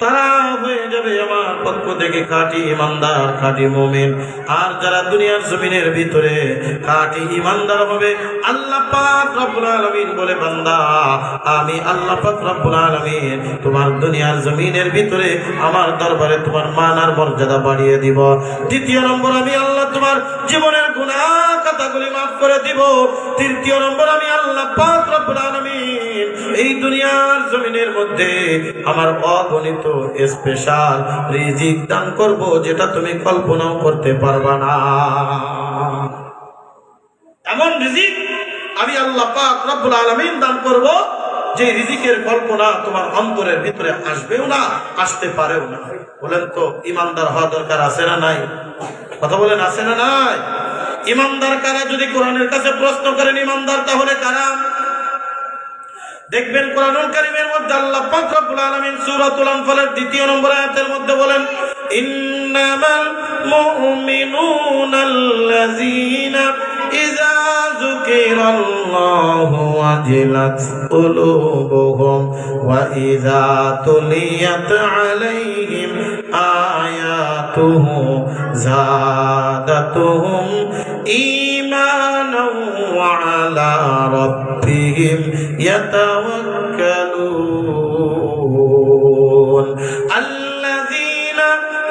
তারা হয়ে যাবে আমার পক্ষ থেকে খাঁটি ইমানদার, খাঁটি মুমিন। আর যারা দুনিয়ার জমিনের ভিতরে খাঁটি ইমানদার হবে, আল্লাহ পাক রব্বুল আলামিন বলে, বান্দা আমি আল্লাহ পাক রব্বুল আলামিন তোমার দুনিয়ার জমিনের ভিতরে আমার দরবারে তোমার মান আর মর্যাদা বাড়িয়ে দিব। দ্বিতীয় নম্বর, আমি আল্লাহ তোমার জীবনের গুনাহ খাতাগুলি মাফ করে দিব। তৃতীয় নম্বর, আমি আল্লাহ পাক রব্বুল আলামিন এই দুনিয়ার জমিনের মধ্যে আমার অগণিত স্পেশাল রিজিক দান করব, যেটা তুমি কল্পনাও করতে পারবা না। এমন রিজিক আমি আল্লাহ পাক রব্বুল আলামিন দান করব, যে রিজিকের কল্পনা তোমার অন্তরের ভিতরে আসবেও না, আসতে পারেও না। বলেন তো ইমানদার হওয়া দরকার আছে না নাই? কথা বলেন, আছে না নাই? ইমানদার কারা? যদি কোরআনের কাছে প্রশ্ন করেন ইমানদার তাহলে কারা, দেখবেন কোরআনুল কারীমের মধ্যে আল্লাহ পাক রব্বুল আলামিন সূরাতুল আনফালের ২ নম্বর আয়াতের মধ্যে বলেন, ইন্নামাল মুমিনুনাল্লাযীনা ইযা যুকিরাল্লাহু ওয়াজিলাত কুলুবুহুম ওয়া ইযা তুলিয়াত আলাইহিম আয়াতুহু যাদাতুহুম ঈমানাও ওয়া আলা রাব্বিহিম ইয়াতাওয়াক্কালুন আল্লাযীনা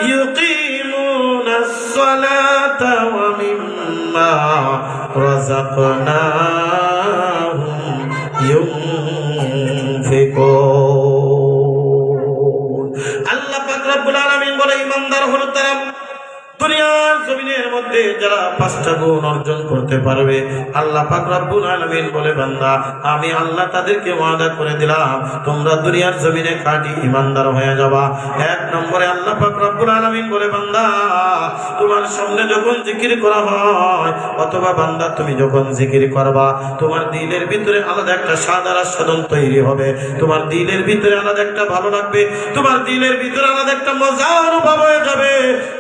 ইউকিমুনাস সালাতা ওয়া মিম্মা রাযাকনাহুম ইউনফিকুন। আল্লাহ পাক রব্বুল আলামিন বলে, ইমানদার হলো তারা দুনিয়ার জমিনের মধ্যে যারা 5টা গুণ অর্জন করতে পারবে। আল্লাহ পাক রব্বুল আলামিন বলে, বান্দা আমি আল্লাহ তাদেরকে ওয়াদা করে দিলাম, তোমরা দুনিয়ার জমিনে খাঁটি ইমানদার হয়ে যাবা। 1 নম্বরে আল্লাহ পাক রব্বুল আলামিন বলে, বান্দা তোমার সামনে যখন জিকির করা হয়, অথবা বান্দা তুমি যখন জিকির করবা, তোমার দিলের ভিতরে আলাদা একটা স্বাদ আর আস্বাদন তৈরি হবে। তোমার দিলের ভিতরে আলাদা একটা ভালো লাগবে, তোমার দিলের ভিতরে আলাদা একটা মজা অনুভব হয়ে যাবে।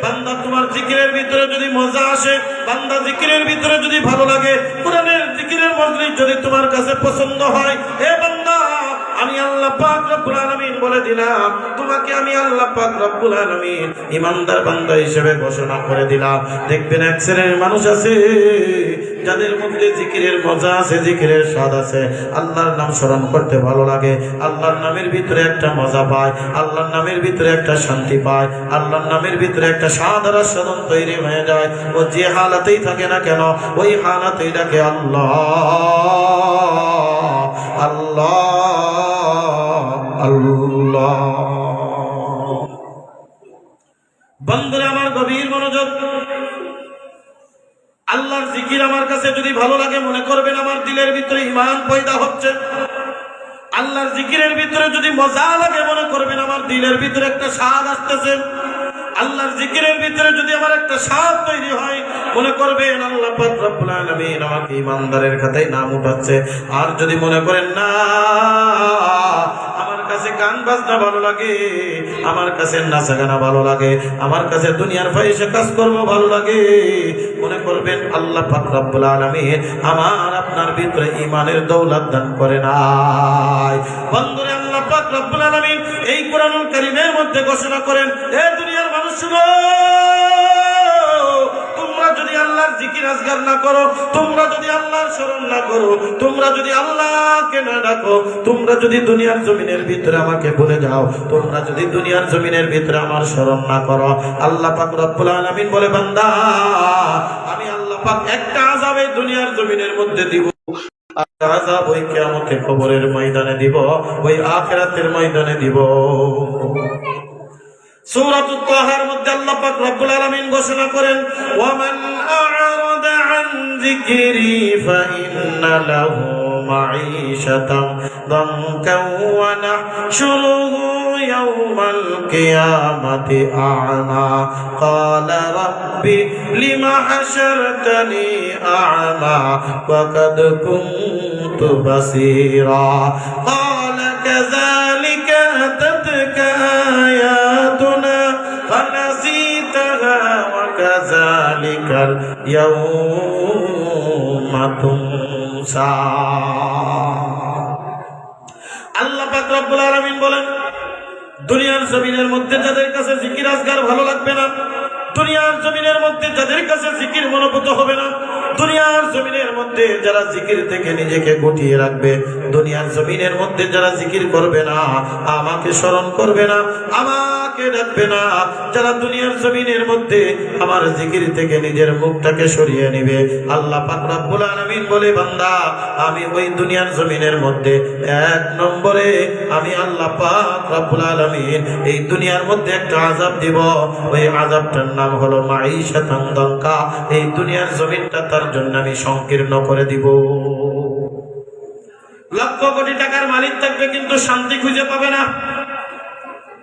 বান্দা তোমার জিকিরের ভিতরে যদি মজা আসে, বান্দা জিকিরের ভিতরে যদি ভালো লাগে, কোরআনের জিকিরের মজলিস যদি তোমার কাছে পছন্দ হয়, হে বান্দা আমি আল্লাহ পাক রব্বুল আলামিন বলে দিলাম, তোমাকে আমি আল্লাহ পাক রব্বুল আলামিন ইমানদার বান্দা হিসেবে ঘোষণা করে দিলাম। দেখবেন এক শ্রেণীর মানুষ আছে যাদের মধ্যে জিকিরের মজা আছে, জিকিরের স্বাদ আছে, আল্লাহর নাম স্মরণ করতে ভালো লাগে, আল্লাহর নামের ভিতরে একটা মজা পায়, আল্লাহর নামের ভিতরে একটা শান্তি পায়, আল্লাহর নামের ভিতরে একটা স্বাদ আর আস্বাদন তৈরি হয়ে যায়। ও যে হালাতেই থাকে না কেন, ওই হালাতেই ডাকে আল্লাহ আল্লাহ আল্লাহ। বন্ধুরা আমার, গভীর মনোযোগ। আল্লাহর জিকির আমার কাছে যদি ভালো লাগে, মনে করবেন আমার দিলের ভিতরে ঈমান পয়দা হচ্ছে। আল্লাহর জিকিরের ভিতরে যদি মজা লাগে, মনে করবেন আমার দিলের ভিতরে একটা স্বাদ আসতেছে। আল্লাহর জিকিরের ভিতরে যদি আমার একটা স্বাদ তৈরি হয়, মনে করবেন আল্লাহ পাক রব্বুল আলামিন আমাকে ইমানদারের খাতায় নাম উঠাচ্ছে। আর যদি মনে করেন না, আমার কাছে গান বাজনা ভালো লাগে, আমার কাছে নাচা গানা ভালো লাগে, আমার কাছে দুনিয়ার ফাহিশে কাজ করব ভালো লাগে, মনে করবেন আল্লাহ পাক রব্বুল আলামিন আমার আপনার ভিতরে ঈমানের দৌলত দান করে নাই। বন্ধুরা, আল্লাহ পাক রব্বুল আলামিন এই কোরআনুল কারীমের মধ্যে ঘোষণা করেন, হে দুনিয়ার মানুষ শুনো, তোমরা যদি আল্লাহর জিকির আজগার না করো, তোমরা যদি আল্লাহর স্মরণ না করো, তোমরা যদি আল্লাহকে না ডাকো, তোমরা যদি দুনিয়ার জমিনের ভিতরে আমাকে ভুলে যাও, তোমরা যদি দুনিয়ার জমিনের ভিতরে আমার স্মরণ না করো, আল্লাহ পাক রব্বুল আলামিন বলে, বান্দা আমি আল্লাহ পাক একটা আযাব এই দুনিয়ার জমিনের মধ্যে দিব, আযাব ওই কিয়ামতের কবরের ময়দানে দিব, ওই আখিরাতের ময়দানে দিব। সূরাতুত তাহার মধ্যে আল্লাহ পাক রব্বুল আলামিন ঘোষণা করেন, ওয়ামান আ'রাদা আন যিকরি ফাইন্না লাহু মাঈশাতান দানকা ওয়া নাহশুরুহু ইয়াওমাল কিয়ামাতি আ'মা ক্বালা রাব্বি লিমা হাশারতানি আ'মা ওয়া কাদ কুনতু বাসীরা ক্বালা কাযালিকা আতাতকা আয়াতুনা ফানাসিতাহা ওয়া কাযালিকাল ইয়াওমা তুনসা। আল্লাহ পাক রব্বুল আলামিন বলেন, দুনিয়ার জমিনের মধ্যে যাদের কাছে জিকির আজগার ভালো লাগবে না, দুনিয়ার জমিনের মধ্যে যাদের কাছে জিকির মনোভূত হবে না, দুনিয়ার জমিনের মধ্যে যারা জিকির থেকে নিজেকে গুটিয়ে রাখবে, দুনিয়ার জমিনের মধ্যে যারা জিকির করবে না, আমাকে স্মরণ করবে না, আমাকে ডাকবে না, যারা দুনিয়ার জমিনের মধ্যে আমার জিকির থেকে নিজের মুখটাকে সরিয়ে নেবে, আল্লাহ পাক রব্বুল আলামিন বলে বান্দা আমি ওই দুনিয়ার জমিনের মধ্যে এক নম্বরে আমি আল্লাহ পাক রব্বুল আলামিন এই দুনিয়ার মধ্যে একটা আযাব দিব। ওই আযাবটার নাম হলো মাঈশাতান দানকা। এই দুনিয়ার জমিনটা তার জন্য আমি সংকীর্ণ করে দিব। লক্ষ কোটি টাকার মালিক থাকবে কিন্তু শান্তি খুঁজে পাবে না।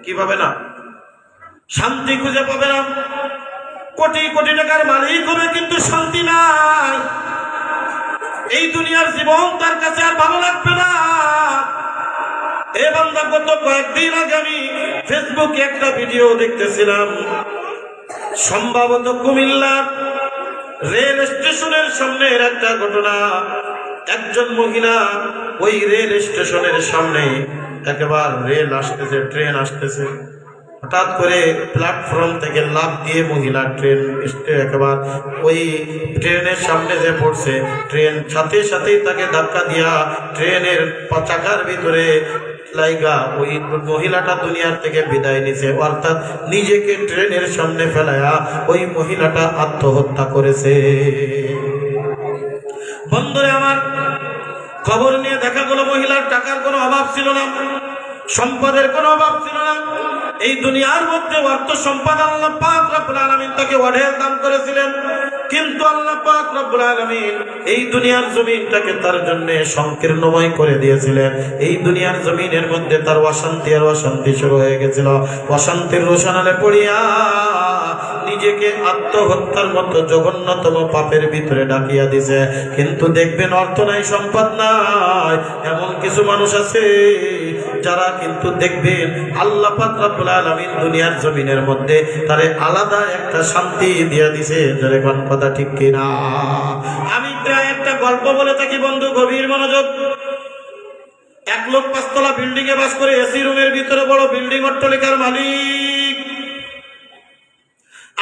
কি পাবে না? শান্তি খুঁজে পাবে না। কোটি কোটি টাকার মালিক হবে কিন্তু শান্তি নাই। এই দুনিয়ার জীবন তার কাছে আর ভালো লাগবে না। এ বান্দা, গত কয়েকদিন আগে আমি ফেসবুকে একটা ভিডিও দেখতেছিলাম, সম্ভবত কুমিল্লা রেল স্টেশনের সামনের একটা ঘটনা। একজন মহিলা ওই রেল স্টেশনের সামনে একেবারে রেল আসতেছে, ট্রেন আসতেছে, হঠাৎ করে প্ল্যাটফর্ম থেকে লাফ দিয়ে মহিলা ট্রেন একেবারে ওই ট্রেনের সামনে যে পড়ছে, ট্রেন সাথে সাথেই তাকে ধাক্কা দিয়া ট্রেনের চাকার ভিতরে লাইগা ওই মহিলাটা দুনিয়ার থেকে বিদায় নিছে। অর্থাৎ নিজেকে ট্রেনের সামনে ফেলায়া ওই মহিলাটা আত্মহত্যা করেছে। বন্ধুরে আমার, খবর নিয়ে দেখা গেল মহিলার টাকার কোনো অভাব ছিল না, সম্পদের কোনো অভাব ছিল না। এই দুনিয়ার মধ্যে অর্থ সম্পদ আল্লাহ পাক রব্বুল আলামিন তাকে অঢেল দান করেছিলেন, কিন্তু আল্লাহ পাক রব্বুল আলামিন এই দুনিয়ার জমিনটাকে তার জন্য সংকীর্ণময় করে দিয়েছিলেন। এই দুনিয়ার জমিনের মধ্যে তার অশান্তি আর অশান্তি শুরু হয়ে গেছিল। অশান্তির রোশনালে পড়িয়া নিজেকে আত্মহত্যার মতো জঘন্যতম পাপের ভিতরে ডাকিয়া দিছে। কিন্তু দেখবেন অর্থ নাই, সম্পদ নাই, এমন কিছু মানুষ আছে যারা কিন্তু দেখবেন আল্লাহ পাক রব্বুল আলামিন দুনিয়ার জমিনের মধ্যে তারে আলাদা একটা শান্তি দিয়া দিছে। যারে কোন কথা ঠিক কিনা? আমি প্রায় একটা গল্প বলে থাকি বন্ধু, গভীর মনোযোগ। এক লোক 5 তলা বিল্ডিং এ বাস করে, এসি রুমের ভিতরে বড় বিল্ডিং অট্টালিকার মালিক।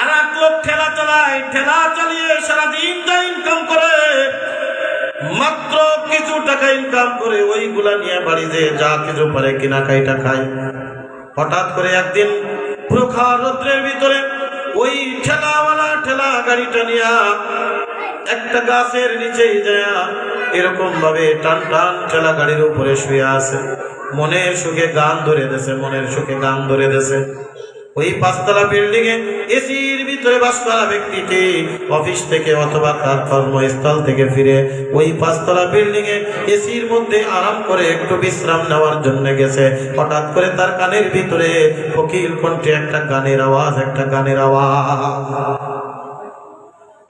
আর এক লোক ঠেলা চালায়, ঠেলা চালিয়ে সারাদিন যা ইনকাম করে, মাত্র কিছু টাকা ইনকাম করে ওইগুলা নিয়ে বাড়িতে যা কিছু পারে কিনা খাইটা খায়। হঠাৎ করে একদিন প্রখর রৌদ্রের ভিতরে ওই ঠেলাওয়ালা ঠেলা গাড়িটা নিয়ে একটা গাছের নিচেই যায় এরকম ভাবে টান টান ঠেলা গাড়ির উপরে শুয়ে আছে। মনের সুখে গান ধরে দেছে, মনের সুখে গান ধরে দেছে। ওই 5 তলা বিল্ডিং এ এসির ভিতরে বাস করা ব্যক্তিটি অফিস থেকে অথবা তার কর্মস্থল থেকে ফিরে ওই 5 তলা বিল্ডিং এ এসির মধ্যে আরাম করে একটু বিশ্রাম নেওয়ার জন্য গেছে। হঠাৎ করে তার কানের ভিতরে কোকিল কণ্ঠে একটা গানের আওয়াজ, একটা গানের আওয়াজ।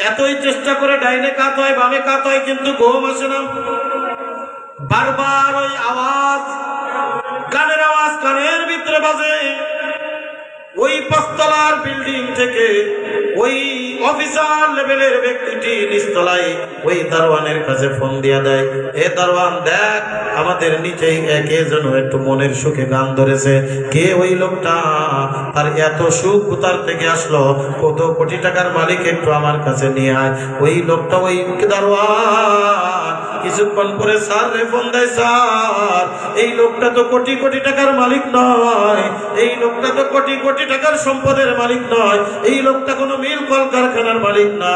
এতই চেষ্টা করে ডাইনে কাত হয়, বামে কাত হয়, কিন্তু ঘুম আসে না। বারবার ওই আওয়াজ, গানের আওয়াজ কানের ভিতরে বাজে। ওই 5 তলার বিল্ডিং থেকে ওই অফিসার লেভেলের ব্যক্তিটি নিচতলায় ওই দারোয়ানের কাছে ফোন দিয়া দেয়, এ দারোয়ান দেখ, আমাদের নিচেই কে যেন একটু মনের সুখে গান ধরেছে। কে ওই লোকটা? আর এত সুখ কোথার থেকে আসলো? কত কোটি টাকার মালিক, একটু আমার কাছে নিয়ে আয়। ওই লোকটা, ওই দারোয়ান কিছুক্ষণ পরে স্যার রে ফোন দেয়, স্যার এই লোকটা তো কোটি কোটি টাকার মালিক নয়, এই লোকটা তো কোটি কোটি টাকার সম্পদের মালিক নয়, এই লোকটা কোনো মিল কলকারখানার মালিক না,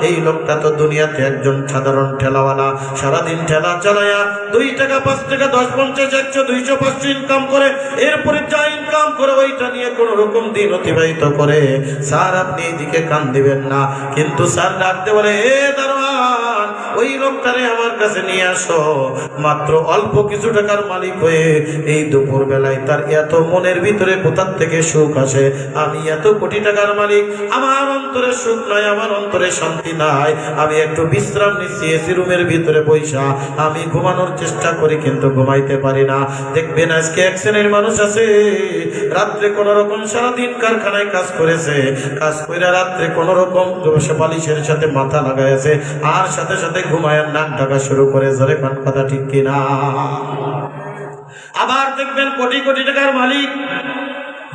এই লোকটা তো দুনিয়াতে একজন সাধারণ ঠেলাওয়ালা। সারাদিন ঠেলা চালায়া 2 টাকা 5 টাকা 10 50 100 200 500 ইনকাম করে, এরপরে যা ইনকাম করে ওইটা নিয়ে কোন রকম দিন অতিবাহিত করে। স্যার আপনি এদিকে কান দিবেন না। কিন্তু স্যার ডাকতে বলে, এ দারোয়ান, ওই লোকটারে আমার কাছে নিয়ে আসো। মাত্র অল্প কিছু টাকার মালিক হয়ে এই দুপুর বেলায় তার এত মনের ভিতরে কোথার থেকে সুখ আসে? আমি এত কোটি টাকার মালিক, আমার অন্তরে সুখ নাই, আমার অন্তরে শান্তি নাই। আমি একটু বিশ্রাম নিচ্ছি এসি রুমের ভিতরে বৈশা, আমি ঘুমানোর চেষ্টা করি কিন্তু ঘুমাইতে পারি না। দেখবেন আজকে এক শ্রেণীর মানুষ আছে, রাত্রে কোন রকম সারাদিন কারখানায় কাজ করেছে, কাজ করে রাত্রে কোন রকম বালিশের সাথে মাথা লাগাইছে, আর সাথে সাথে ঘুমায় নাক ডাকা শুরু করে। জোরে কোন কথা ঠিক কিনা? আবার দেখবেন কোটি কোটি টাকার মালিক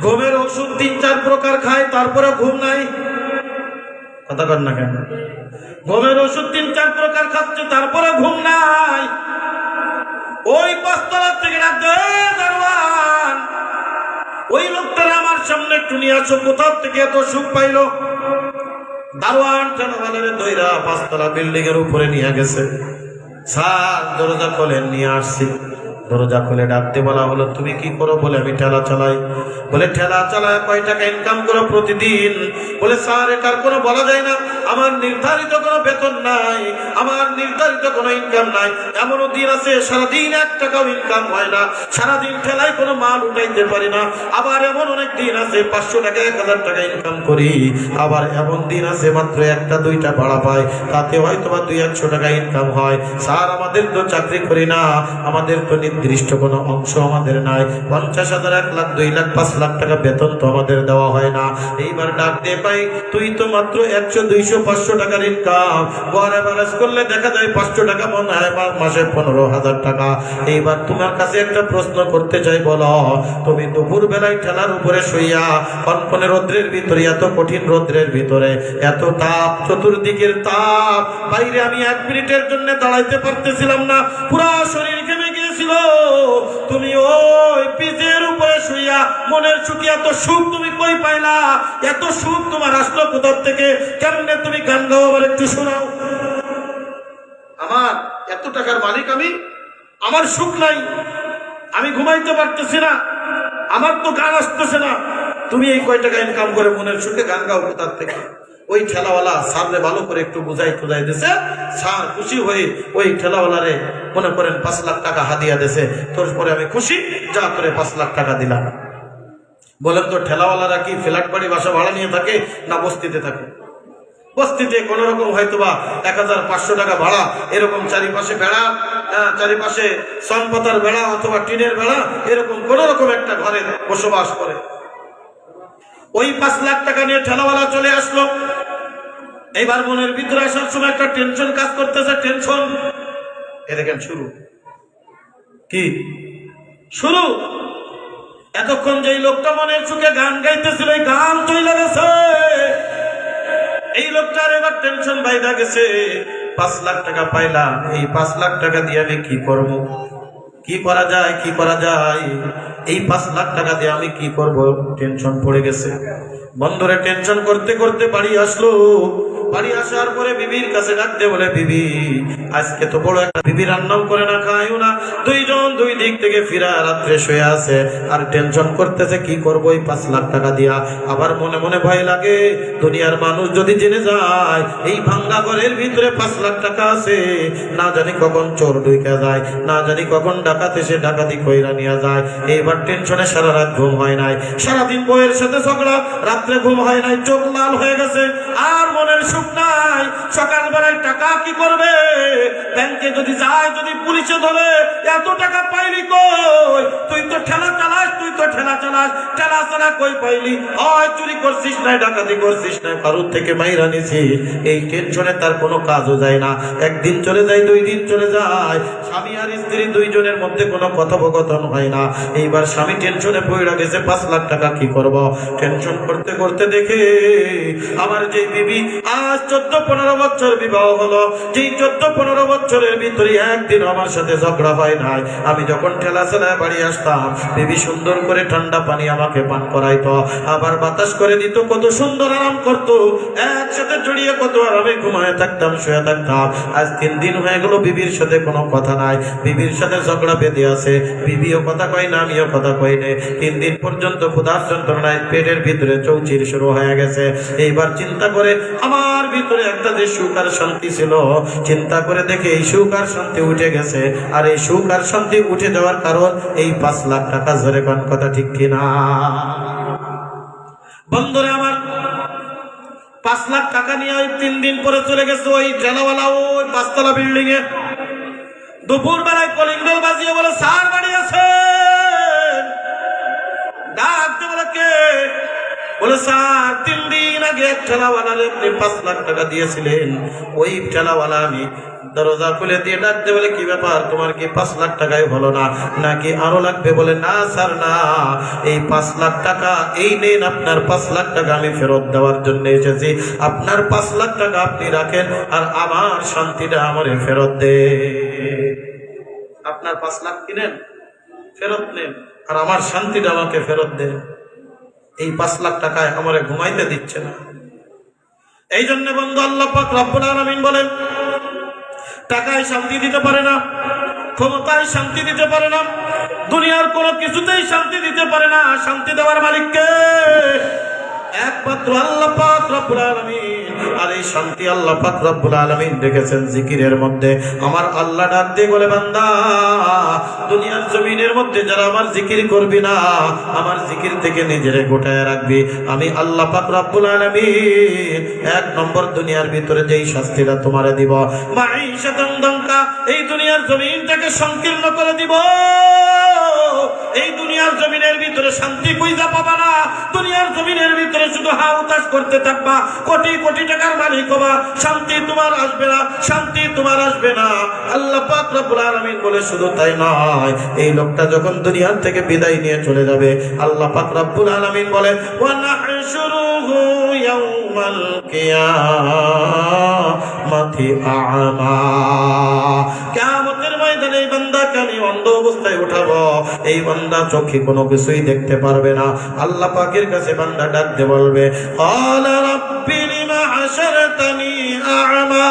ঘুমের ওষুধ 3-4 প্রকার খায়, তারপরে ঘুম নাই। কথা কর না কেন? ঘুমের ওষুধ 3-4 প্রকার খাচ্ছে, তারপরে ঘুম নাই। ওই 5 তলার থেকে ডাক দে, দারোয়ান, ওই লোকটার আমার সামনে একটু নিয়ে আসো, কোথাও থেকে এত সুখ পাইলো। দারোয়ান ঠেলাওয়ালারে দইরা 5 তলা বিল্ডিং এর উপরে নিয়ে গেছে। স্যার দরজা খোলেন, নিয়ে আসছি। দরজা খুলে ডাকতে বলা হলো, তুমি কি করো? বলে আমি ঠেলা চালাই। বলে ঠেলা চালায় কয় টাকা ইনকাম করো প্রতিদিন? বলে স্যার এটার কোনো বলা যায় না, আমার নির্ধারিত কোনো বেতন নাই, আমার নির্ধারিত কোনো ইনকাম নাই। এমনও দিন আছে সারাদিন 1 টাকাও ইনকাম হয় না, সারাদিন ঠেলায় কোনো মাল উঠাইতে পারি না। আবার এমন অনেক দিন আছে 500 টাকা 1000 টাকা ইনকাম করি। আবার এমন দিন আছে মাত্র 1টা 2টা ভাড়া পাই, তাতে হয়তো বা 200-100 টাকা ইনকাম হয়। স্যার আমাদের তো চাকরি করি না, আমাদের তো নির্দিষ্ট কোনো অংশ আমাদের নাই। 50,000, 1 লাখ, 2 লাখ, 5 লাখ টাকা বেতন তো আমাদের দেওয়া হয় না। এইবার ডাক দিয়ে পাই, তুই তো মাত্র 100, 200, 500 টাকার ইনকাম, গড়ে ব্যালেন্স করলে দেখা যায় 500 টাকা মনে হয় মাসে 15,000 টাকা। এইবার তোমার কাছে একটা প্রশ্ন করতে চাই, বলো তুমি দুপুর বেলায় ঠেলার উপরে শুইয়া কনকনে রোদ্রের ভিতরে, এত কঠিন রোদ্রের ভিতরে, এত তাপ, চতুর্দিকের তাপ, বাইরে আমি 1 মিনিটের জন্য দাঁড়াইতে পারতেছিলাম না, পুরা শরীর ঘেমে গিয়েছিল। তুমি ওই পিচের উপরে শুইয়া মনের সুখে এত সুখ তুমি কই পাইলা? এত সুখ তোমার আসলো কোথার থেকে? কেমনে তুমি গান গাও? আবার একটু শোনাও। আমার এত টাকার মালিক আমি, আমার সুখ নাই, আমি ঘুমাইতে পারতেছি না, আমার তো গান আসতেছে না। তুমি এই কয় টাকা ইনকাম করে মনের সুখে গান গাও কোথার থেকে? ওই ঠেলাওয়ালা সামনে ভালো করে একটু বুঝাই দিছে। স্যার খুশি হয়ে ওই ঠেলাওয়ালারে মনে করেন 5 লাখ টাকা হাদিয়া দিয়েছে। তোর পরে আমি খুশি, যা করে 5 লাখ টাকা দিলাম। বলেন তো ঠেলাওয়ালারা কি ফ্ল্যাট বাড়ি বাসা ভাড়া নিয়ে থাকে না বস্তিতে থাকে? বস্তিতে কোন রকম হয়তোবা 1500 টাকা ভাড়া, এরকম চারিপাশে বেড়া, চারিপাশে সনপাতার বেড়া অথবা টিনের বেড়া, এরকম কোন রকম একটা ঘরে বসবাস করে। ওই 5 লাখ টাকা নিয়ে ঠেলাওয়ালা চলে আসলো। এইবার মনের ভিতরে আসার সময় একটা টেনশন কাজ করতেছে। টেনশন এ দেখেন শুরু, কি শুরু? এতক্ষণ যে লোকটা মনের সুখে গান গাইতেছিল, এই গান চলে গেছে। এই লোকটার এবার টেনশন বাইদা গেছে। 5 লাখ টাকা পাইলাম, এই 5 লাখ টাকা দিয়ে আমি কি করব? কি করা যায়, কি করা যায়? এই 5 লাখ টাকা দিয়ে আমি কি করব? টেনশন পড়ে গেছে। বন্ধুরে টেনশন করতে করতে বাড়ি আসলো। বাড়ি আসার পরে বিবির কাছে ডাকতে বলে, বিবি আজকে তো বড় একটা, বিবি রান্নাও করে না, খায়ও না, 2 জন 2 দিক থেকে ফিরা রাত্রে শুয়ে আছে আর টেনশন করতেছে কি করবো এই 5 লাখ টাকা দিয়া। আবার মনে মনে ভয় লাগে, দুনিয়ার মানুষ যদি জেনে যায় এই ভাঙ্গা ঘরের ভিতরে 5 লাখ টাকা আছে, না জানি কখন চোর ঢুকে যায়, না জানি কখন ডাকাত এসে ডাকাতি কইরা নিয়ে যায়। এইবার টেনশনে সারা রাত ঘুম হয় নাই, সারাদিন বউয়ের সাথে ঝগড়া, রাত্রে ঘুম হয় নাই, চোখ লাল হয়ে গেছে, আর মনের সুখ নাই। সকালবেলায় টাকা কি করবে? ব্যাংকে যদি যায়, যদি পুলিশে ধরে, এত টাকা পাইলি কই? তুই তো ঠেলা চালাস, তুই তো ঠেলা চালাস, ঠেলা চালা কই পাইলি? হয় চুরি করছিস না, ডাকাতি করছিস না, কারুর থেকে মাইরা নিছিস। এই টেনশনে তার কোনো কাজও যায় না। 1 দিন চলে যায়, 2 দিন চলে যায়, স্বামী আর স্ত্রী 2 জনের মধ্যে কোনো কথোপকথন হয় না। এইবার স্বামী টেনশনে পড়ে গেছে, 5 লাখ টাকা কি করব? টেনশন করতে করতে দেখে আমার যে বিবি আজ 14-15 বছর বিবাহ হলো, যেই 14-15 বছরের ভিতরে একদিন আমার সাথে ঝগড়া হয় নাই। আমি যখন ঠেলা চালায় বাড়ি আসতাম, বিবি সুন্দর করে ঠান্ডা পানি আমাকে পান করাইতো, আবার বাতাস করে দিত, কত সুন্দর আরাম করতো, একসাথে জড়িয়ে কত আরামে ঘুমায় থাকতাম, শুয়ে থাকতাম। আজ 3 দিন হয়ে গেল বিবির সাথে কোনো কথা নাই, বিবির সাথে ঝগড়া বেঁধে আছে, বিবিও কথা কয় না, আমিও কথা কই না। 3 দিন পর্যন্ত ক্ষুধার যন্ত্রণায় পেটের ভিতরে চৌচির শুরু হয়ে গেছে। এইবার চিন্তা করে আমার ভিতরে একটা যে সুখ আর শান্তি ছিল, চিন্তা করে দেখে এই সুখ আর শান্তি উঠে গেছে। আর এই সুখ আর শান্তি উঠে যাওয়ার কারণ এই 5 লাখ টাকা। ধরে কোন কথা ঠিক কিনা? বন্ধুরে আমার 5 লাখ টাকা নিয়ে ওই 3 দিন পরে চলে গেছে ওই ঠেলাওয়ালা ওই 5 তলা বিল্ডিং এ। দুপুর বেলায় কলিং বেল বাজিয়ে বলে, স্যার বাড়ি আছে? ডাকতে বলে, কে? বলে স্যার 3 দিন আগে এক ঠেলাওয়ালারে আপনি 5 লাখ টাকা দিয়েছিলেন, ওই ঠেলাওয়ালা আমি দরজা খুলে দিয়ে ডাকতে বলে কি ব্যাপার, তোমার কি 5 লাখ টাকাই হলো না নাকি আরো লাগবে? বলে না স্যার না, এই 5 লাখ টাকা এই নেন, আপনার 5 লাখ টাকা আমি ফেরত দেওয়ার জন্য এসেছি, আপনার 5 লাখ টাকা আপনি রাখেন আর আমার শান্তিটা আমারে ফেরত দে। আপনার 5 লাখ কিনেন ফেরত নেন আর আমার শান্তিটা আমাকে ফেরত দেন। এই 5 লাখ টাকায় আমারে ঘুমাইতে দিচ্ছে না। এই জন্য বন্ধু আল্লাহ পাক রব্বুল আলামিন বলেন, টাকায় শান্তি দিতে পারে না, ক্ষমতায় শান্তি দিতে পারে না, দুনিয়ার কোনো কিছুতেই শান্তি দিতে পারে না। শান্তি দেওয়ার মালিক কে? একমাত্র আল্লাহ পাক রব্বুল আলামিন। আর এই শান্তি আল্লাহ পাক রব্বুল আলামিন রেখেছেন জিকিরের মধ্যে। আমার আল্লাহ ডাক দিয়ে বলে, বান্দা দুনিয়ার জমিনের মধ্যে যারা আমার জিকির করবি না, আমার জিকির থেকে নিজেরে গোটায় রাখবি, আমি আল্লাহ পাক রব্বুল আলামিন 1 নম্বর দুনিয়ার ভিতরে যেই শাস্তিটা তোমারে দিব, মাঈশাতান দাঙ্কা, এই দুনিয়ার জমিনটাকে সংকীর্ণ করে দিব। এই দুনিয়ার জমিনের ভিতরে শান্তি খুঁজে পাবা না, দুনিয়ার জমিনের ভিতরে শুধু হাউতাস করতে থাকবা, কোটি কোটি টাকার মালিক হবা, শান্তি তোমার আসবে না, শান্তি তোমার আসবে না। আল্লাহ পাক রব্বুল আলামিন বলে শুধু তাই নয়, এই লোকটা যখন দুনিয়ার থেকে বিদায় নিয়ে চলে যাবে, আল্লাহ পাক রব্বুল আলামিন বলে, ওয়া নাহশুরুহু ইয়াউমাল কিয়ামাতি আ'মা, কিয়ামতের ময়দানে এই বান্দাকে আমি অন্ধ অবস্থায় উঠাবো, এই বান্দা চোখে কোনো কিছুই দেখতে পারবে না। আল্লাহ পাকের কাছে বান্দা ডাকতে বলবে, ক্বালা রাব্বি লিমা হাশারতানি আ'মা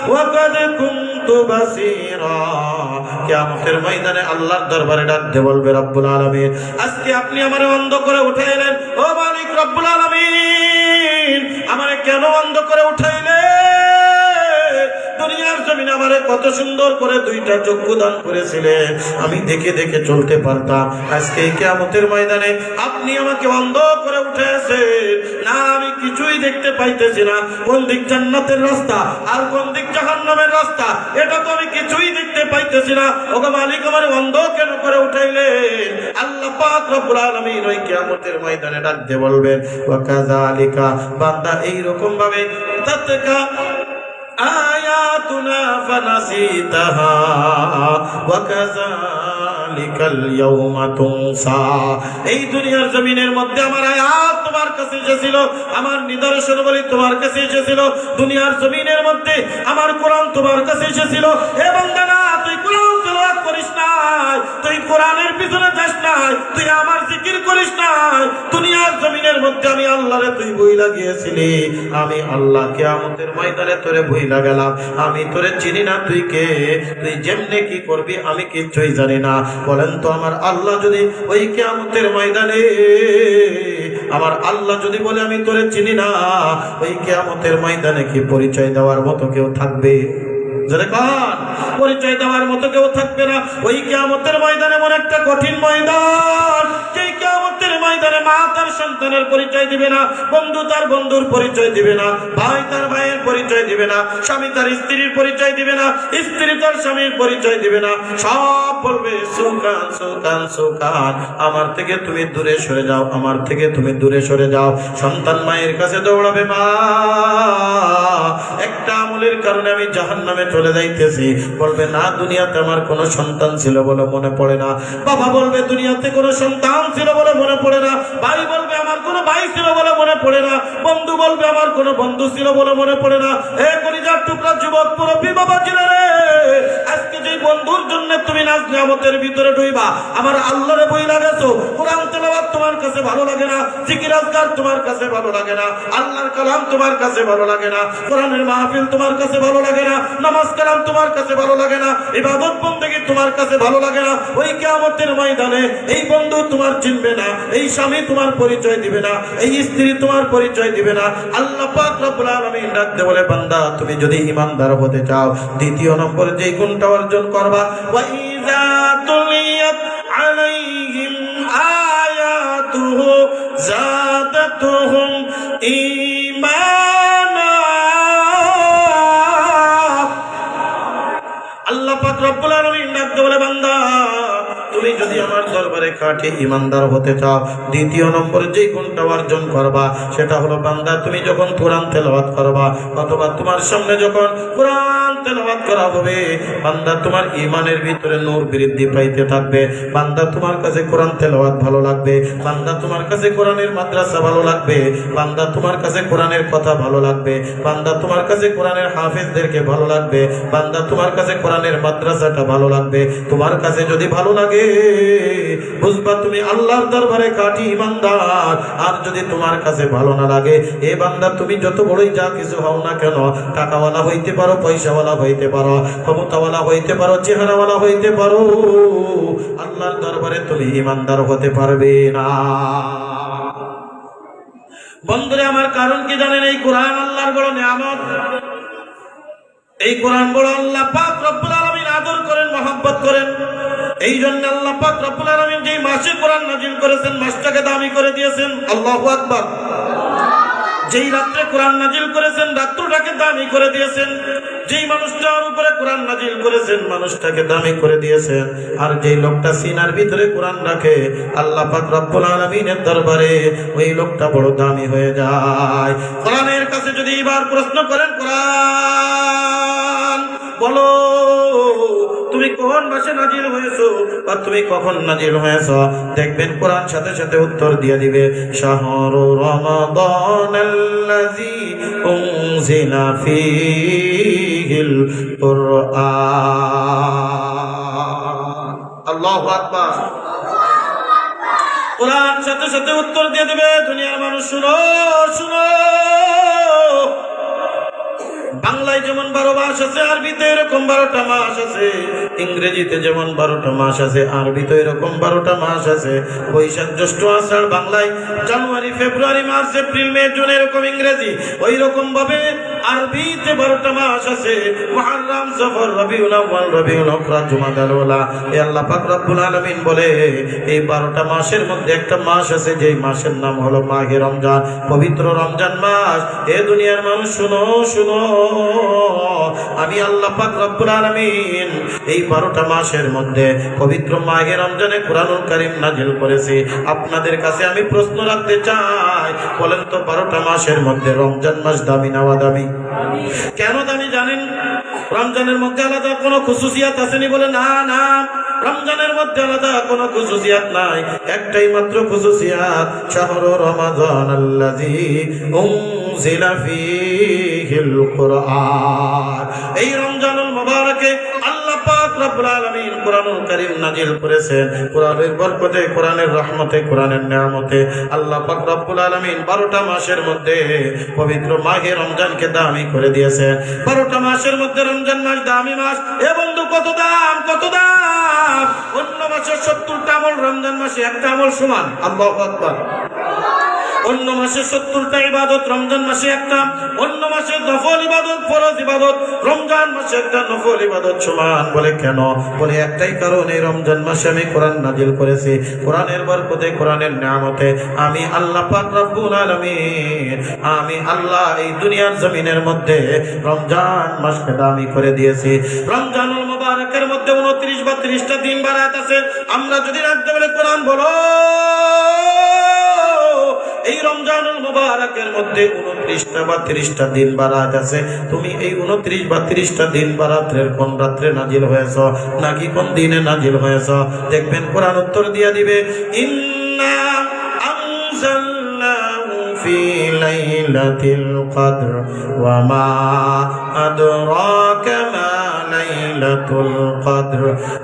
ওয়া কাদ কুনতু বাসীরা। কিয়ামতের ময়দানে আল্লাহর দরবারে ডাকতে বলবে, রব্বুল আলামিন আজকে আপনি আমারে অন্ধ করে উঠাইলেন, ও মালিক রব্বুল আলামিন আমারে কেন অন্ধ করে উঠাইলেন? দুনিয়ার জমিনে আমারে কত সুন্দর করে 2টা চক্ষু দান করেছিলেন, আমি দেখে দেখে চলতে পারতাম, আজকে কিয়ামতের ময়দানে আপনি আমাকে অন্ধ করে উঠেছেন, না আমি কিছুই দেখতে পাইতেছি না, কোন দিক জান্নাতের রাস্তা আর কোন দিক জাহান্নামের রাস্তা এটা তো আমি কিছুই দেখতে পাইতেছি না। ওগো মালিক আমারে অন্ধ কেন করে উঠাইলেন? আল্লাহ পাক রব্বুল আলামিন ওই কিয়ামতের ময়দানে ডাক দিয়ে বলবেন, ওয়া কাযালিকা, বান্দা এই রকম ভাবে তাতকা আয়াতুনা ফানাসিতাহা ওয়া কাযালিকাল ইয়াওমা তুনসা। এই দুনিয়ার জমিনের মধ্যে আমার আয়াত তোমার কাছে এসেছিল, আমার নিদর্শনাবলী তোমার কাছে এসেছিল, দুনিয়ার জমিনের মধ্যে আমার কোরআন তোমার কাছে এসেছিল। হে বান্দা না, তুই কোরআন তেলাওয়াত করিস না, তুই কোরআনের পিছনে যাস না, তুই আমার জিকির করিস না, দুনিয়ার জমিনের মধ্যে আমি আল্লাহরে তুই ভুইলা গিয়েছিলি, আমি আল্লাহ কিয়ামতের ময়দানে তোরে ভুইলা গেলাম, আমি তোরে চিনি না, তুই কে, তুই যেমনে কি করবি আমি কিচ্ছুই জানি না। বলেন তো আমার আল্লাহ যদি ওই কিয়ামতের ময়দানে, আমার আল্লাহ যদি বলে আমি তোরে চিনি না, ওই কিয়ামতের ময়দানে কি পরিচয় দেওয়ার মতো কেউ থাকবে? পরিচয় দেওয়ার মতো কেউ থাকবে না। ওই কিয়ামতের ময়দানে এমন একটা কঠিন ময়দান, সেই কিয়ামতের ময়দানে মা তার সন্তানের পরিচয় দিবে না, বন্ধু তার বন্ধুর পরিচয় দিবে না, ভাই তার ভাইয়ের পরিচয় দিবে না, স্বামী তার স্ত্রীর পরিচয় দিবে না, স্ত্রী তার স্বামীর পরিচয় দিবে না। সব বলবে সুকান সুকান সুকান, আমার থেকে তুমি দূরে সরে যাও, আমার থেকে তুমি দূরে সরে যাও। সন্তান মায়ের কাছে দৌড়াবে, মা একটা আমলের কারণে আমি জাহান্নামে চলে যাইতেছি। বলবে না, দুনিয়াতে আমার কোনো সন্তান ছিল বলে মনে পড়ে না। বাবা বলবে দুনিয়াতে কোনো সন্তান ছিল বলে মনে পড়ে না। ভাই বলবে আমার কোনো ভাই ছিল বলে মনে পড়ে না। বন্ধু বলবে আমার কোনো বন্ধু ছিল বলে মনে পড়ে না। এ কলিজার টুকরা যুবক মুরব্বী বাবা ছিল রে, আজকে যে বন্ধুর জন্য তুমি নাজ নিয়ামতের ভিতরে ডুইবা, আমার আল্লাহরে বই লাগাছো, কোরআন তেলাওয়াত তোমার কাছে ভালো লাগে না, জিকির আজকার তোমার কাছে ভালো লাগে না, আল্লাহর কালাম তোমার কাছে ভালো লাগে না, কোরআনের মাহফিল তোমার কাছে ভালো লাগে না, নামাজ কালাম তোমার কাছে ভালো লাগে না, ইবাদত বন্দেগী তোমার কাছে ভালো লাগে না। ওই কিয়ামতের ময়দানে এই বন্ধু তোমার চিনবে না, এই স্বামী তোমার পরিচয় দিবে না, এই স্ত্রী তোমার পরিচয় দিবে না। আল্লাহ পাক রব্বুল আলামিন ডাকতে বলে, বান্দা তুমি যদি ঈমানদার হতে চাও, দ্বিতীয় নম্বর যে গুণটা অর্জন করবা, ওয়া ইযা তুলিয়াত আলাইহিম আয়াতুহু যাদাতুহুম ঈমানা। আল্লাহ পাক রব্বুল আলামিন ডাকতে বলে, বান্দা তুমি যদি যদি আমার দরবারে খাঁটি ঈমানদার হতে চাও, দ্বিতীয় নম্বর যে গুণটা অর্জন করবা সেটা হলো বান্দা তুমি যখন কোরআন তেলাওয়াত করবা অথবা তোমার সামনে যখন কোরআন তেলাওয়াত করা হবে, বান্দা তোমার ঈমানের ভিতরে নূর বৃদ্ধি পাইতে থাকবে। বান্দা তোমার কাছে কোরআন তেলাওয়াত ভালো লাগবে, বান্দা তোমার কাছে কোরআনের মাদ্রাসা ভালো লাগবে, বান্দা তোমার কাছে কোরআনের কথা ভালো লাগবে, বান্দা তোমার কাছে কোরআনের হাফেজদেরকে ভালো লাগবে, বান্দা তোমার কাছে কোরআনের মাদ্রাসাটা ভালো লাগবে। তোমার কাছে যদি ভালো লাগে বুঝবা তুমি আল্লাহর দরবারে খাঁটি ঈমানদার। আর যদি তোমার কাছে ভালো না লাগে, এ বান্দা তুমি যত বড়ই যা কিছু হও না কেন, টাকাওয়ালা হইতে পারো, পয়সাওয়ালা হইতে পারো, ক্ষমতাওয়ালা হইতে পারো, চেহারাওয়ালা হইতে পারো, আল্লাহর দরবারে তুমি ঈমানদার হতে পারবে না। বন্ধুরা আমার, কারণ কি জানেন? এই কোরআন আল্লাহর বড় নিয়ামত। এই কোরআন বড় আল্লাহ পাক রব্বুল আলামিন আদর করেন, মহব্বত করেন। এই জন্য আল্লাহ পাক রব্বুল আলামিন যেই মাসে কোরআন নাজিল করেছেন মাসটাকে দামি করে দিয়েছেন। আল্লাহু আকবার। যেই রাত্রে কোরআন নাজিল করেছেন রাত্রটাকে দামি করে দিয়েছেন। যেই মানুষটার উপরে কোরআন নাজিল করেছেন মানুষটাকে দামি করে দিয়েছেন। আর যেই লোকটা সিনার ভিতরে কোরআন রাখে আল্লাহ পাক রব্বুল আলামিনের দরবারে ওই লোকটা বড় দামি হয়ে যায়। কোরআনের কাছে যদি এবার প্রশ্ন করেন, কোরআন বলো তুমি কোন মাসে নাজিল হয়েছো বা তুমি কখন নাজিল হয়েছো, দেখবেন কোরআন সাথে সাথে উত্তর দিয়ে দিবে, শাহরু রমাদানাল্লাযী উনজিলা ফীহিল কুরআন। আল্লাহু আকবার। কোরআন সাথে সাথে উত্তর দিয়ে দিবে, দুনিয়ার মানুষ শুনো শুনো। বাংলায় যেমন 12 মাস আছে, আরবিতে এরকম 12টা মাস আছে। ইংরেজিতে যেমন 12টা মাস আছে, আরবিতে এরকম 12টা মাস আছে। বৈশাখ জ্যৈষ্ঠ আষাঢ় বাংলায়, January February March April May June এরকম ইংরেজি, ওই রকম ভাবে আরবিতে 12টা মাস আছে। মুহররম সফর রবিউল আউয়াল রবিউল আখির জুমাদাল উলা। এই আল্লাহ পাক রব্বুল আলামিন বলে এই 12টা মাসের মধ্যে একটা মাস আছে যেই মাসের নাম হলো মাহে রমজান, পবিত্র রমজান মাস। এ দুনিয়ার মানুষ শুনো শুনো, আমি আল্লাহ পাক রব্বুল আলামিন এই 12টা মাসের মধ্যে পবিত্র মাহে রমজানে কোরআনুল কারীম নাজিল করেছি। আপনাদের কাছে আমি প্রশ্ন রাখতে চাই, বলেন তো 12টা মাসের মধ্যে রমজান মাস দামি না দামি? কেন দামি জানেন? রমজানের মধ্যে আলাদা কোনো খুসুসিয়াত আসেনি? বলে না না, রমজানের মধ্যে আলাদা কোনো খুসুসিয়াত নাই। একটাই মাত্র খুসুসিয়াত, শাহরু রমাদানাল্লাযী উনজিলা ফীহিল কুরআন। এই রমজানুল মুবারকে আল্লাহ পাক রব্বুল আলামিন কোরআনুল কারীম নাজিল করেছেন। কোরআনের বরকতে, কোরআনের রহমতে, কোরআনের নিয়ামতে আল্লাহ পাক রব্বুল আলামিন 12টা মাসের মধ্যে পবিত্র মাহে রমজানকে দামি করে দিয়েছেন। 12টা মাসের মধ্যে রমজান মাস দামি মাস। এ বন্ধু, কত দাম, কত দাম! অন্য মাসের 70টা আমল রমজান মাসে একটা আমল সমান। আল্লাহু আকবার। অন্য মাসে 70টা ইবাদত, রমজান মাসে একটা। অন্য মাসে নফল ইবাদত, ফরজ ইবাদত, রমজান মাসে একটা নফল ইবাদত সমান। বলে কেন? বলে একটাই কারণ, এই রমজান মাসে আমি কোরআন নাজিল করেছি। কোরআনের বরকতে, কোরআনের নিয়ামতে আমি আল্লাহ পাক রব্বুল আলামিন, আমি আল্লাহ এই দুনিয়ার জমিনের মধ্যে রমজান মাসকে দামি করে দিয়েছি। রমজানুল মুবারকের মধ্যে 29 বা 30টা দিন বারাত আছে। আমরা যদি রাখতে বলে কোরআন বলো, এই রমজানুল মুবারকের মধ্যে 29টা বা 30টা দিন বারাত আছে। তুমি এই 29 বা 30টা দিন বারাতের কোন রাত্রে নাজিল হয়েছ নাকি কোন দিনে নাজিল হয়েছ, দেখবেন কোরআন উত্তর দিয়ে দিবে, ইন্না আনজালনাহু ফি লাইলাতিল কদর ওয়া মা আদরাকা মা লাইলাতুল কদর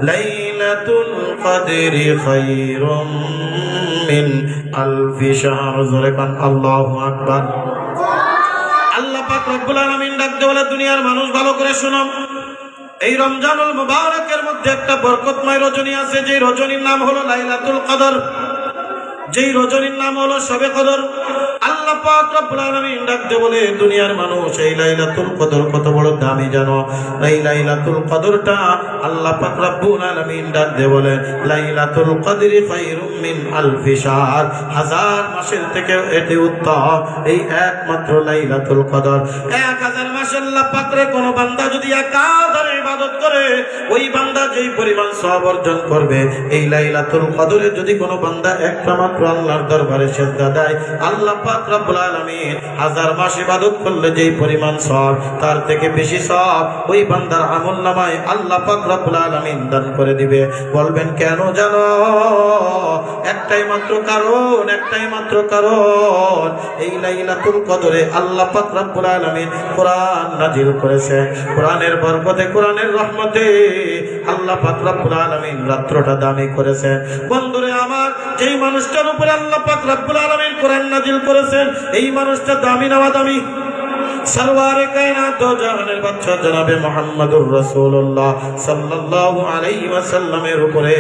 লাইলাতুল কদরি খায়রুম মিন আলফি শাহর। জোরে কান আল্লাহু আকবার। আল্লাহ পাক রব্বুল আলামিন ডাকতে বলে, দুনিয়ার মানুষ ভালো করে শোনো, এই রমজানুল মুবারকের মধ্যে একটা বরকতময় রজনী আছে, যে রজনীর নাম হলো লাইলাতুল কদর, যেই রজনীর নাম হলো শবে কদর। আল্লাহ পাক রব্বুল আলামিন ডাকতে বলে, দুনিয়ার মানুষ এই লাইলাতুল কদর কত বড় দামি জানো? এই লাইলাতুল কদরটা আল্লাহ পাক রব্বুল আলামিন ডাকতে বলে, লাইলাতুল কদরি খায়রুম মিন আলফি শাহর, 1000 মাসের থেকে এটি উত্তম এই একমাত্র লাইলাতুল কদর। 1000 মাসের আল্লাহ পাকরে কোন বান্দা যদি একাধারে ইবাদত করে, ওই বান্দা যেই পরিমাণ সওয়াব অর্জন করবে, এই লাইলাতুল কদরে যদি কোনো বান্দা একটা মাত্র আল্লাহর দরবারে সিজদা দেয়, আল্লাহ পাক রব্বুল আলামিন 1000 মাস ইবাদত করলে যেই পরিমাণ সওয়াব, তার থেকে বেশি সওয়াব ওই বান্দার আমলনামায় আল্লাহ পাক রব্বুল আলামিন দান করে দিবে। বলবেন কেন জানো? একটাই মাত্র কারণ, এই লাইলাতুল কদরে আল্লাহ পাক রব্বুল আলামিন কোরআন নাজিল করেছে। কোরআনের বরকতে, কোরআনের রহমতে আল্লাহ পাক রব্বুল আলামিন রাত্রটা দামি করেছে। বন্ধুরে আমার, যেই মানুষটার উপরে আল্লাহ পাক রব্বুল আলামিন কোরআন নাজিল করেছেন, এই মানুষটা দামি না দামি? সরওয়ারে কায়নাত দো জাহানের বাদশা জনাবে মুহাম্মদুর রাসূলুল্লাহ সাল্লাল্লাহু আলাইহি ওয়াসাল্লামের উপরে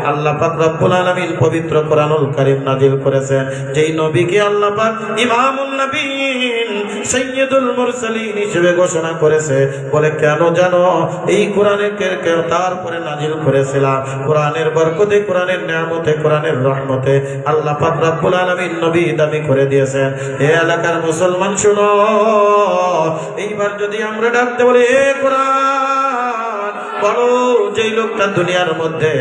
আল্লাহ পাক রব্বুল আলামিন পবিত্র কোরআনুল কারীম নাজিল করেছেন। যেই নবীকে আল্লাহ পাক ইমামুন নবীন সাইয়্যিদুল মুরসালিন হিসেবে ঘোষণা করেছে। বলে কেন জানো? এই কোরআনের তারপরে নাজিল করেছিলাম। কোরআনের বরকতে, কোরআনের নিয়ামতে, কোরআনের রহমতে আল্লাহ পাক রব্বুল আলামিন নবী দামি করে দিয়েছেন। এই এলাকার মুসলমান শুনো, এইবার যদি আমরা ডাকতে বলি এ কোরআন, বলো যেই লোকটা দুনিয়ার মধ্যে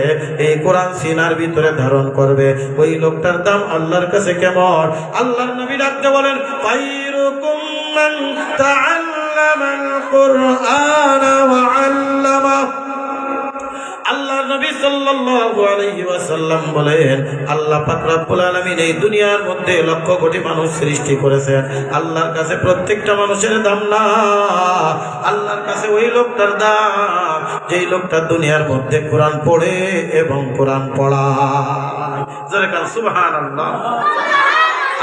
এই কোরআন সিনার ভিতরে ধারণ করবে, ওই লোকটার দাম আল্লাহর কাছে কেমন? আল্লাহর নবী ডাকতে বলেন, খায়রুকুম মান তাআল্লামাল কুরআনা ওয়া আল্লামা। আল্লাহর নবী সাল্লাল্লাহু আলাইহি ওয়াসাল্লাম বলেন, আল্লাহ পাক রব্বুল আলামিন এই দুনিয়ার মধ্যে লক্ষ কোটি মানুষ সৃষ্টি করেছেন। আল্লাহর কাছে প্রত্যেকটা মানুষের দাম না, আল্লাহর কাছে ওই লোকটার দাম যেই লোকটা দুনিয়ার মধ্যে কোরআন পড়ে এবং কোরআন পড়ায়। জোরে কান সুবহানাল্লাহ।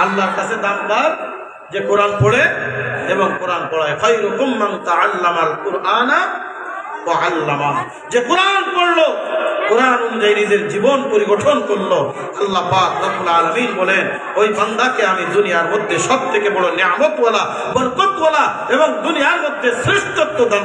আল্লাহর কাছে দামদার যে কোরআন পড়ে এবং কোরআন পড়ায়। খায়রুকুম মান তাআল্লামাল কুরআনা ওয়া আল্লামা, যে কোরআন পড়লো, কোরআন অনুযায়ী নিজের জীবন পরিগঠন করলো, আল্লাহ পাক রব্বুল আলামিন বলেন ওই বান্দাকে আমি দুনিয়ার মধ্যে সবথেকে বড় নিয়ামতওয়ালা, বরকতওয়ালা এবং দুনিয়ার মধ্যে শ্রেষ্ঠত্ব দান